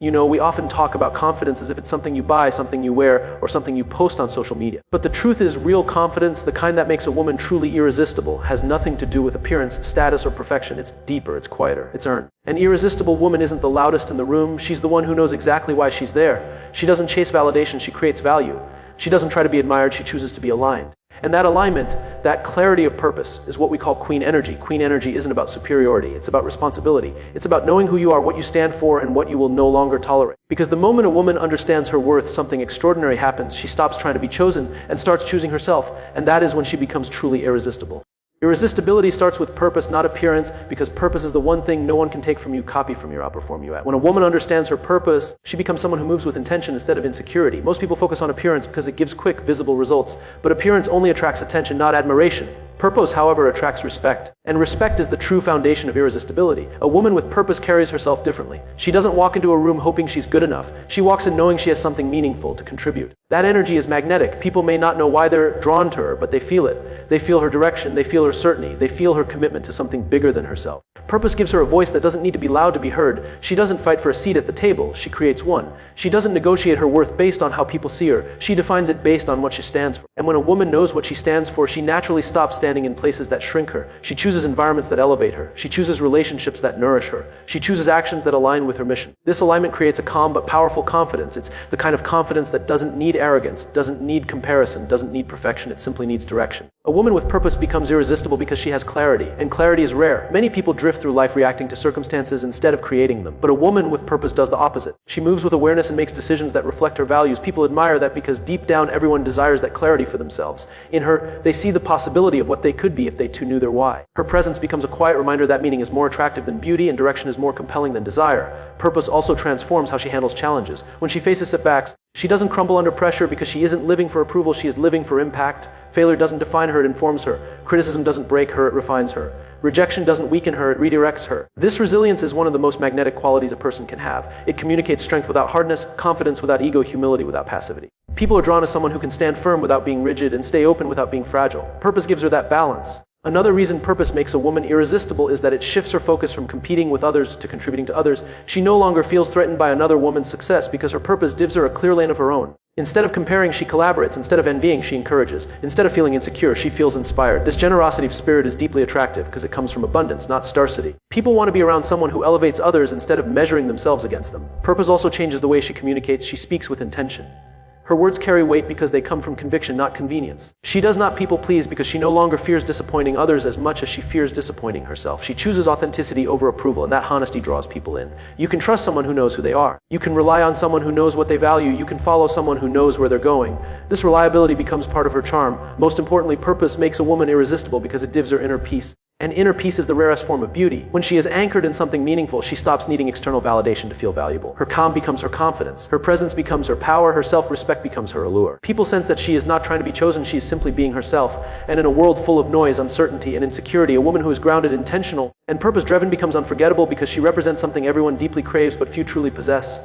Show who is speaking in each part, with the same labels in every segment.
Speaker 1: We often talk about confidence as if it's something you buy, something you wear, or something you post on social media. But the truth is, real confidence, the kind that makes a woman truly irresistible, has nothing to do with appearance, status, or perfection. It's deeper, it's quieter, it's earned. An irresistible woman isn't the loudest in the room. She's the one who knows exactly why she's there. She doesn't chase validation, she creates value. She doesn't try to be admired, she chooses to be aligned. And that alignment, that clarity of purpose, is what we call queen energy. Queen energy isn't about superiority, it's about responsibility. It's about knowing who you are, what you stand for, and what you will no longer tolerate. Because the moment a woman understands her worth, something extraordinary happens. She stops trying to be chosen and starts choosing herself, and that is when she becomes truly irresistible. Irresistibility starts with purpose, not appearance, because purpose is the one thing no one can take from you, copy from you, outperform you at. When a woman understands her purpose, she becomes someone who moves with intention instead of insecurity. Most people focus on appearance because it gives quick, visible results, but appearance only attracts attention, not admiration. Purpose, however, attracts respect. And respect is the true foundation of irresistibility. A woman with purpose carries herself differently. She doesn't walk into a room hoping she's good enough. She walks in knowing she has something meaningful to contribute. That energy is magnetic. People may not know why they're drawn to her, but they feel it. They feel her direction. They feel her certainty. They feel her commitment to something bigger than herself. Purpose gives her a voice that doesn't need to be loud to be heard. She doesn't fight for a seat at the table. She creates one. She doesn't negotiate her worth based on how people see her. She defines it based on what she stands for. And when a woman knows what she stands for, she naturally stops standing in places that shrink her. She chooses environments that elevate her. She chooses relationships that nourish her. She chooses actions that align with her mission. This alignment creates a calm but powerful confidence. It's the kind of confidence that doesn't need arrogance, doesn't need comparison, doesn't need perfection. It simply needs direction. A woman with purpose becomes irresistible because she has clarity, and clarity is rare. Many people drift through life reacting to circumstances instead of creating them. But a woman with purpose does the opposite. She moves with awareness and makes decisions that reflect her values. People admire that because deep down everyone desires that clarity for themselves. In her, they see the possibility of what they could be if they too knew their why. Her presence becomes a quiet reminder that meaning is more attractive than beauty and direction is more compelling than desire. Purpose also transforms how she handles challenges. When she faces setbacks, she doesn't crumble under pressure because she isn't living for approval, she is living for impact. Failure doesn't define her, it informs her. Criticism doesn't break her, it refines her. Rejection doesn't weaken her, it redirects her. This resilience is one of the most magnetic qualities a person can have. It communicates strength without hardness, confidence without ego, humility without passivity. People are drawn to someone who can stand firm without being rigid and stay open without being fragile. Purpose gives her that balance. Another reason purpose makes a woman irresistible is that it shifts her focus from competing with others to contributing to others. She no longer feels threatened by another woman's success because her purpose gives her a clear lane of her own. Instead of comparing, she collaborates. Instead of envying, she encourages. Instead of feeling insecure, she feels inspired. This generosity of spirit is deeply attractive because it comes from abundance, not scarcity. People want to be around someone who elevates others instead of measuring themselves against them. Purpose also changes the way she communicates. She speaks with intention. Her words carry weight because they come from conviction, not convenience. She does not people please because she no longer fears disappointing others as much as she fears disappointing herself. She chooses authenticity over approval, and that honesty draws people in. You can trust someone who knows who they are. You can rely on someone who knows what they value. You can follow someone who knows where they're going. This reliability becomes part of her charm. Most importantly, purpose makes a woman irresistible because it gives her inner peace. And inner peace is the rarest form of beauty. When she is anchored in something meaningful, she stops needing external validation to feel valuable. Her calm becomes her confidence. Her presence becomes her power. Her self-respect becomes her allure. People sense that she is not trying to be chosen, she is simply being herself. And in a world full of noise, uncertainty, and insecurity, a woman who is grounded, intentional, and purpose-driven becomes unforgettable because she represents something everyone deeply craves but few truly possess.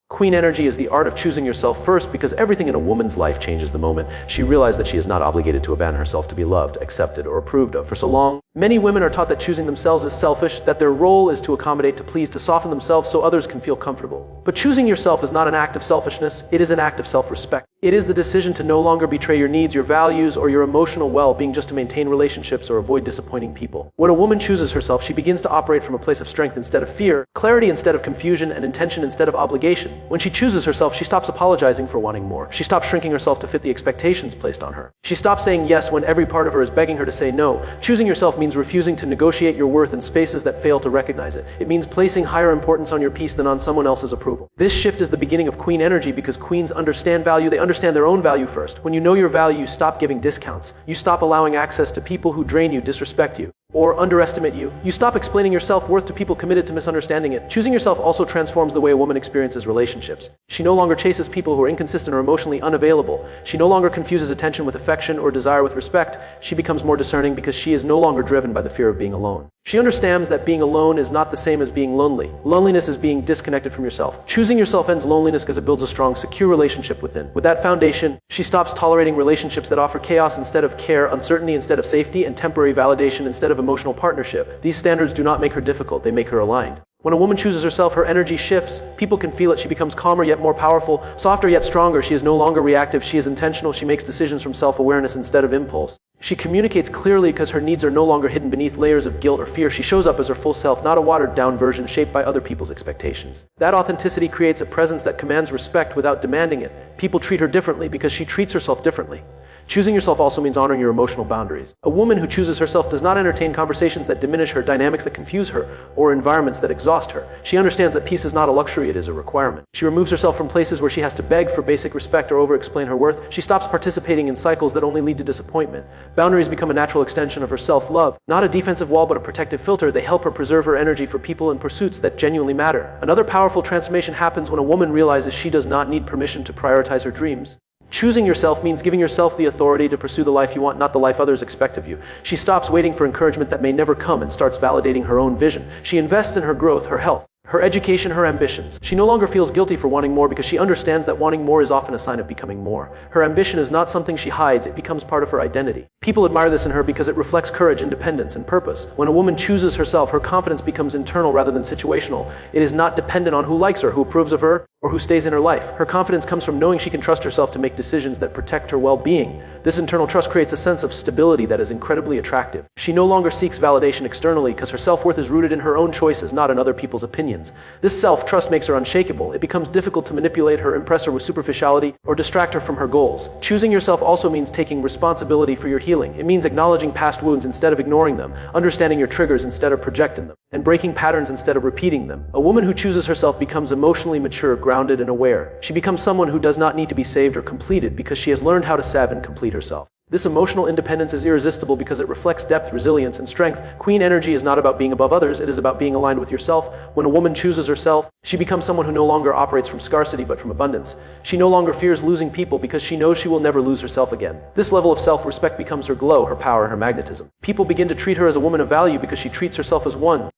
Speaker 1: Queen energy is the art of choosing yourself first because everything in a woman's life changes the moment she realizes that she is not obligated to abandon herself to be loved, accepted, or approved of. For so long, many women are taught that choosing themselves is selfish, that their role is to accommodate, to please, to soften themselves so others can feel comfortable. But choosing yourself is not an act of selfishness, it is an act of self-respect. It is the decision to no longer betray your needs, your values, or your emotional well-being just to maintain relationships or avoid disappointing people. When a woman chooses herself, she begins to operate from a place of strength instead of fear, clarity instead of confusion, and intention instead of obligation. When she chooses herself, she stops apologizing for wanting more. She stops shrinking herself to fit the expectations placed on her. She stops saying yes when every part of her is begging her to say no. Choosing yourself means refusing to negotiate your worth in spaces that fail to recognize it. It means placing higher importance on your peace than on someone else's approval. This shift is the beginning of queen energy because queens understand value. They understand their own value first. When you know your value, you stop giving discounts. You stop allowing access to people who drain you, disrespect you, or underestimate you. You stop explaining your self-worth to people committed to misunderstanding it. Choosing yourself also transforms the way a woman experiences relationships. She no longer chases people who are inconsistent or emotionally unavailable. She no longer confuses attention with affection or desire with respect. She becomes more discerning because she is no longer driven by the fear of being alone. She understands that being alone is not the same as being lonely. Loneliness is being disconnected from yourself. Choosing yourself ends loneliness because it builds a strong, secure relationship within. With that foundation, she stops tolerating relationships that offer chaos instead of care, uncertainty instead of safety, and temporary validation instead of emotional partnership. These standards do not make her difficult, they make her aligned. When a woman chooses herself, her energy shifts. People can feel it. She becomes calmer yet more powerful, softer yet stronger. She is no longer reactive. She is intentional. She makes decisions from self-awareness instead of impulse. She communicates clearly because her needs are no longer hidden beneath layers of guilt or fear. She shows up as her full self, not a watered-down version shaped by other people's expectations. That authenticity creates a presence that commands respect without demanding it. People treat her differently because she treats herself differently. Choosing yourself also means honoring your emotional boundaries. A woman who chooses herself does not entertain conversations that diminish her, dynamics that confuse her, or environments that exhaust her. She understands that peace is not a luxury, it is a requirement. She removes herself from places where she has to beg for basic respect or over-explain her worth. She stops participating in cycles that only lead to disappointment. Boundaries become a natural extension of her self-love. Not a defensive wall, but a protective filter. They help her preserve her energy for people and pursuits that genuinely matter. Another powerful transformation happens when a woman realizes she does not need permission to prioritize her dreams. Choosing yourself means giving yourself the authority to pursue the life you want, not the life others expect of you. She stops waiting for encouragement that may never come and starts validating her own vision. She invests in her growth, her health, her education, her ambitions. She no longer feels guilty for wanting more because she understands that wanting more is often a sign of becoming more. Her ambition is not something she hides, it becomes part of her identity. People admire this in her because it reflects courage, independence, and purpose. When a woman chooses herself, her confidence becomes internal rather than situational. It is not dependent on who likes her, who approves of her, or who stays in her life. Her confidence comes from knowing she can trust herself to make decisions that protect her well-being. This internal trust creates a sense of stability that is incredibly attractive. She no longer seeks validation externally because her self-worth is rooted in her own choices, not in other people's opinions. This self-trust makes her unshakable. It becomes difficult to manipulate her, impress her with superficiality, or distract her from her goals. Choosing yourself also means taking responsibility for your healing. It means acknowledging past wounds instead of ignoring them, understanding your triggers instead of projecting them, and breaking patterns instead of repeating them. A woman who chooses herself becomes emotionally mature, grounded, and aware. She becomes someone who does not need to be saved or completed because she has learned how to salve and complete herself. This emotional independence is irresistible because it reflects depth, resilience, and strength. Queen energy is not about being above others, it is about being aligned with yourself. When a woman chooses herself, she becomes someone who no longer operates from scarcity but from abundance. She no longer fears losing people because she knows she will never lose herself again. This level of self-respect becomes her glow, her power, her magnetism. People begin to treat her as a woman of value because she treats herself as one.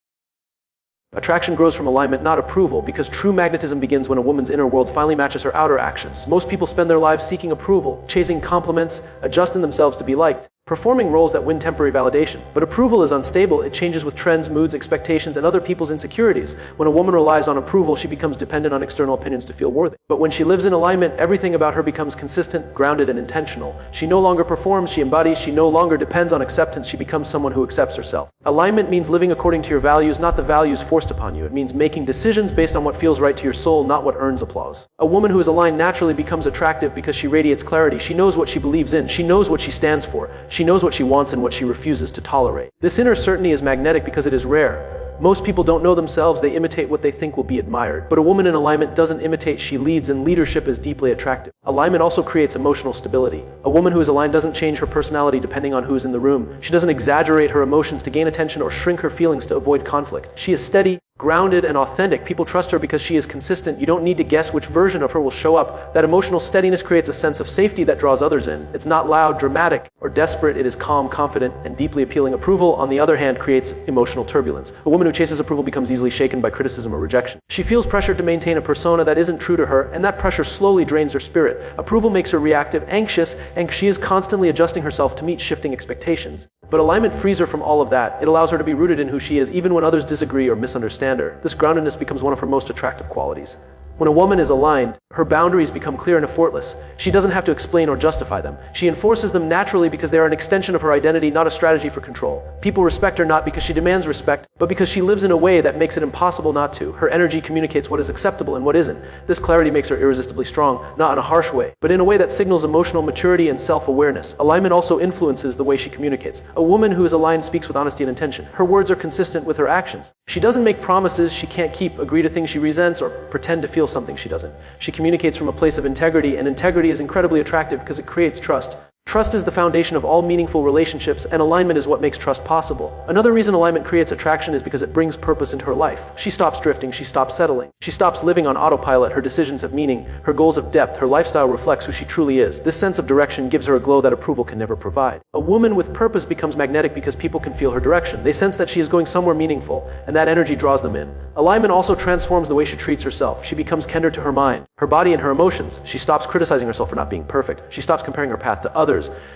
Speaker 1: Attraction grows from alignment, not approval, because true magnetism begins when a woman's inner world finally matches her outer actions. Most people spend their lives seeking approval, chasing compliments, adjusting themselves to be liked, performing roles that win temporary validation. But approval is unstable. It changes with trends, moods, expectations, and other people's insecurities. When a woman relies on approval, she becomes dependent on external opinions to feel worthy. But when she lives in alignment, everything about her becomes consistent, grounded, and intentional. She no longer performs, she embodies. She no longer depends on acceptance. She becomes someone who accepts herself. Alignment means living according to your values, not the values forced upon you. It means making decisions based on what feels right to your soul, not what earns applause. A woman who is aligned naturally becomes attractive because she radiates clarity. She knows what she believes in. She knows what she stands for. She knows what she wants and what she refuses to tolerate. This inner certainty is magnetic because it is rare. Most people don't know themselves, they imitate what they think will be admired. But a woman in alignment doesn't imitate, she leads, and leadership is deeply attractive. Alignment also creates emotional stability. A woman who is aligned doesn't change her personality depending on who's in the room. She doesn't exaggerate her emotions to gain attention or shrink her feelings to avoid conflict. She is steady, grounded, and authentic. People trust her because she is consistent. You don't need to guess which version of her will show up. That emotional steadiness creates a sense of safety that draws others in. It's not loud, dramatic, or desperate. It is calm, confident, and deeply appealing. Approval, on the other hand, creates emotional turbulence. A woman who chases approval becomes easily shaken by criticism or rejection. She feels pressure to maintain a persona that isn't true to her, and that pressure slowly drains her spirit. Approval makes her reactive, anxious, and she is constantly adjusting herself to meet shifting expectations. But alignment frees her from all of that. It allows her to be rooted in who she is, even when others disagree or misunderstand her. This groundedness becomes one of her most attractive qualities. When a woman is aligned, her boundaries become clear and effortless. She doesn't have to explain or justify them. She enforces them naturally because they are an extension of her identity, not a strategy for control. People respect her not because she demands respect, but because she lives in a way that makes it impossible not to. Her energy communicates what is acceptable and what isn't. This clarity makes her irresistibly strong, not in a harsh way, but in a way that signals emotional maturity and self-awareness. Alignment also influences the way she communicates. A woman who is aligned speaks with honesty and intention. Her words are consistent with her actions. She doesn't make promises she can't keep, agree to things she resents, or pretend to feel something she doesn't. She communicates from a place of integrity, and integrity is incredibly attractive because it creates trust. Trust is the foundation of all meaningful relationships, and alignment is what makes trust possible. Another reason alignment creates attraction is because it brings purpose into her life. She stops drifting, she stops settling. She stops living on autopilot. Her decisions have meaning, her goals have depth, her lifestyle reflects who she truly is. This sense of direction gives her a glow that approval can never provide. A woman with purpose becomes magnetic because people can feel her direction. They sense that she is going somewhere meaningful, and that energy draws them in. Alignment also transforms the way she treats herself. She becomes kinder to her mind, her body, and her emotions. She stops criticizing herself for not being perfect. She stops comparing her path to others.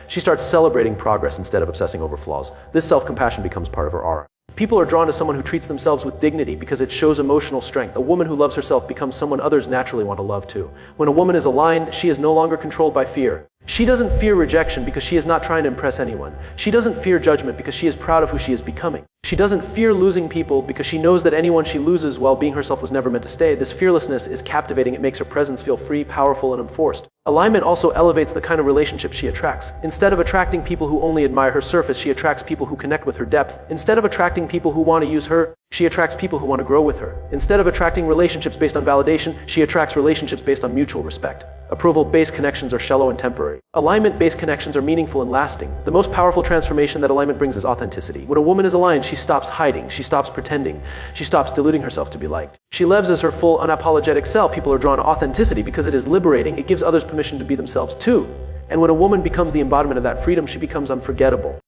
Speaker 1: She starts celebrating progress instead of obsessing over flaws. This self-compassion becomes part of her aura. People are drawn to someone who treats themselves with dignity because it shows emotional strength. A woman who loves herself becomes someone others naturally want to love too. When a woman is aligned, she is no longer controlled by fear. She doesn't fear rejection because she is not trying to impress anyone. She doesn't fear judgment because she is proud of who she is becoming. She doesn't fear losing people because she knows that anyone she loses while being herself was never meant to stay. This fearlessness is captivating. It makes her presence feel free, powerful, and unforced. Alignment also elevates the kind of relationships she attracts. Instead of attracting people who only admire her surface, she attracts people who connect with her depth. Instead of attracting people who want to use her, she attracts people who want to grow with her. Instead of attracting relationships based on validation, she attracts relationships based on mutual respect. Approval-based connections are shallow and temporary. Alignment-based connections are meaningful and lasting. The most powerful transformation that alignment brings is authenticity. When a woman is aligned, she stops hiding, she stops pretending, she stops deluding herself to be liked. She lives as her full, unapologetic self. People are drawn to authenticity because it is liberating. It gives others permission to be themselves too. And when a woman becomes the embodiment of that freedom, she becomes unforgettable.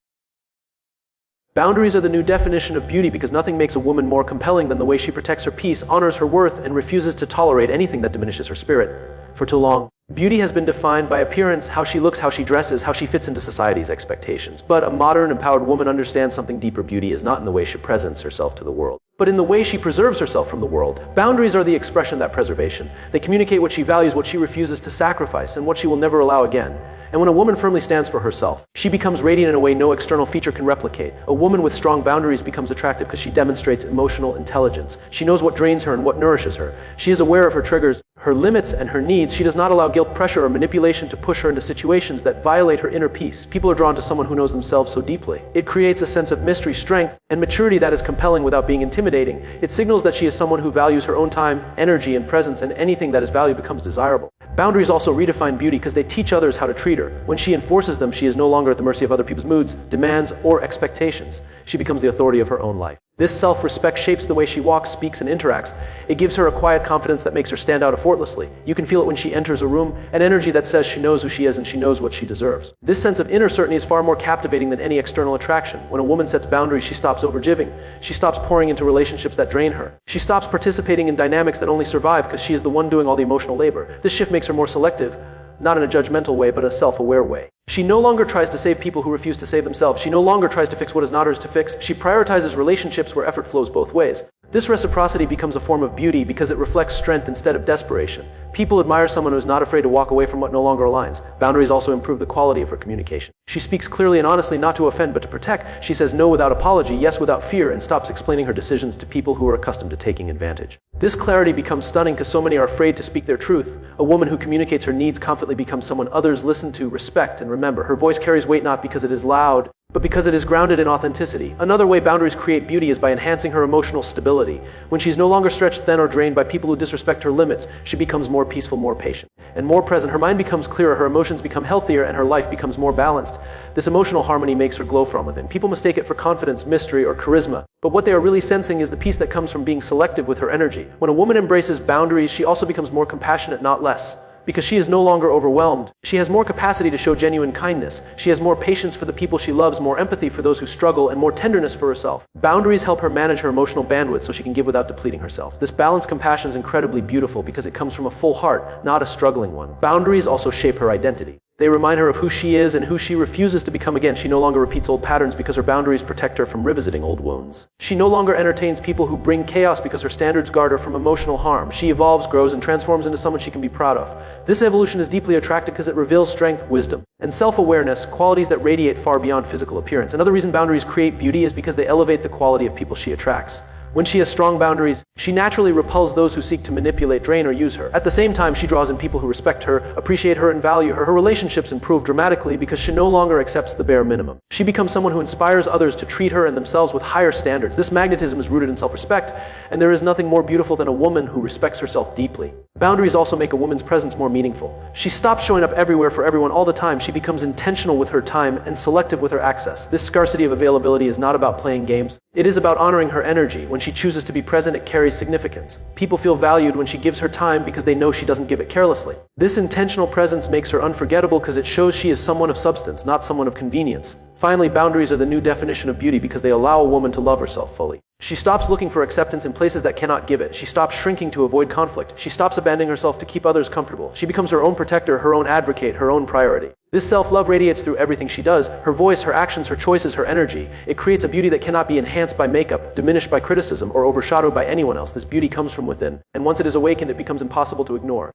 Speaker 1: Boundaries are the new definition of beauty because nothing makes a woman more compelling than the way she protects her peace, honors her worth, and refuses to tolerate anything that diminishes her spirit. For too long, beauty has been defined by appearance, how she looks, how she dresses, how she fits into society's expectations. But a modern, empowered woman understands something deeper. Beauty is not in the way she presents herself to the world, but in the way she preserves herself from the world. Boundaries are the expression of that preservation. They communicate what she values, what she refuses to sacrifice, and what she will never allow again. And when a woman firmly stands for herself, she becomes radiant in a way no external feature can replicate. A woman with strong boundaries becomes attractive because she demonstrates emotional intelligence. She knows what drains her and what nourishes her. She is aware of her triggers, her limits, and her needs. She does not allow guilt, pressure, or manipulation to push her into situations that violate her inner peace. People are drawn to someone who knows themselves so deeply. It creates a sense of mystery, strength, and maturity that is compelling without being intimidating. It signals that she is someone who values her own time, energy, and presence, and anything that is valued becomes desirable. Boundaries also redefine beauty because they teach others how to treat her. When she enforces them, she is no longer at the mercy of other people's moods, demands, or expectations. She becomes the authority of her own life. This self-respect shapes the way she walks, speaks, and interacts. It gives her a quiet confidence that makes her stand out effortlessly. You can feel it when she enters a room, an energy that says she knows who she is and she knows what she deserves. This sense of inner certainty is far more captivating than any external attraction. When a woman sets boundaries, she stops overgiving. She stops pouring into relationships that drain her. She stops participating in dynamics that only survive because she is the one doing all the emotional labor. This shift makes her more selective, not in a judgmental way, but a self-aware way. She no longer tries to save people who refuse to save themselves. She no longer tries to fix what is not hers to fix. She prioritizes relationships where effort flows both ways. This reciprocity becomes a form of beauty because it reflects strength instead of desperation. People admire someone who is not afraid to walk away from what no longer aligns. Boundaries also improve the quality of her communication. She speaks clearly and honestly, not to offend but to protect. She says no without apology, yes without fear, and stops explaining her decisions to people who are accustomed to taking advantage. This clarity becomes stunning because so many are afraid to speak their truth. A woman who communicates her needs confidently becomes someone others listen to, respect, and remember. Her voice carries weight not because it is loud, but because it is grounded in authenticity. Another way boundaries create beauty is by enhancing her emotional stability. When she's no longer stretched thin or drained by people who disrespect her limits, she becomes more peaceful, more patient, and more present. Her mind becomes clearer, her emotions become healthier, and her life becomes more balanced. This emotional harmony makes her glow from within. People mistake it for confidence, mystery, or charisma, but what they are really sensing is the peace that comes from being selective with her energy. When a woman embraces boundaries, she also becomes more compassionate, not less. Because she is no longer overwhelmed. She has more capacity to show genuine kindness. She has more patience for the people she loves, more empathy for those who struggle, and more tenderness for herself. Boundaries help her manage her emotional bandwidth so she can give without depleting herself. This balanced compassion is incredibly beautiful because it comes from a full heart, not a struggling one. Boundaries also shape her identity. They remind her of who she is and who she refuses to become again. She no longer repeats old patterns because her boundaries protect her from revisiting old wounds. She no longer entertains people who bring chaos because her standards guard her from emotional harm. She evolves, grows, and transforms into someone she can be proud of. This evolution is deeply attractive because it reveals strength, wisdom, and self-awareness, qualities that radiate far beyond physical appearance. Another reason boundaries create beauty is because they elevate the quality of people she attracts. When she has strong boundaries, she naturally repels those who seek to manipulate, drain, or use her. At the same time, she draws in people who respect her, appreciate her, and value her. Her relationships improve dramatically because she no longer accepts the bare minimum. She becomes someone who inspires others to treat her and themselves with higher standards. This magnetism is rooted in self-respect, and there is nothing more beautiful than a woman who respects herself deeply. Boundaries also make a woman's presence more meaningful. She stops showing up everywhere for everyone all the time. She becomes intentional with her time and selective with her access. This scarcity of availability is not about playing games. It is about honoring her energy. When she chooses to be present, it carries significance. People feel valued when she gives her time because they know she doesn't give it carelessly. This intentional presence makes her unforgettable because it shows she is someone of substance, not someone of convenience. Finally, boundaries are the new definition of beauty because they allow a woman to love herself fully. She stops looking for acceptance in places that cannot give it. She stops shrinking to avoid conflict. She stops abandoning herself to keep others comfortable. She becomes her own protector, her own advocate, her own priority. This self-love radiates through everything she does, her voice, her actions, her choices, her energy. It creates a beauty that cannot be enhanced by makeup, diminished by criticism, or overshadowed by anyone else. This beauty comes from within, and once it is awakened, it becomes impossible to ignore.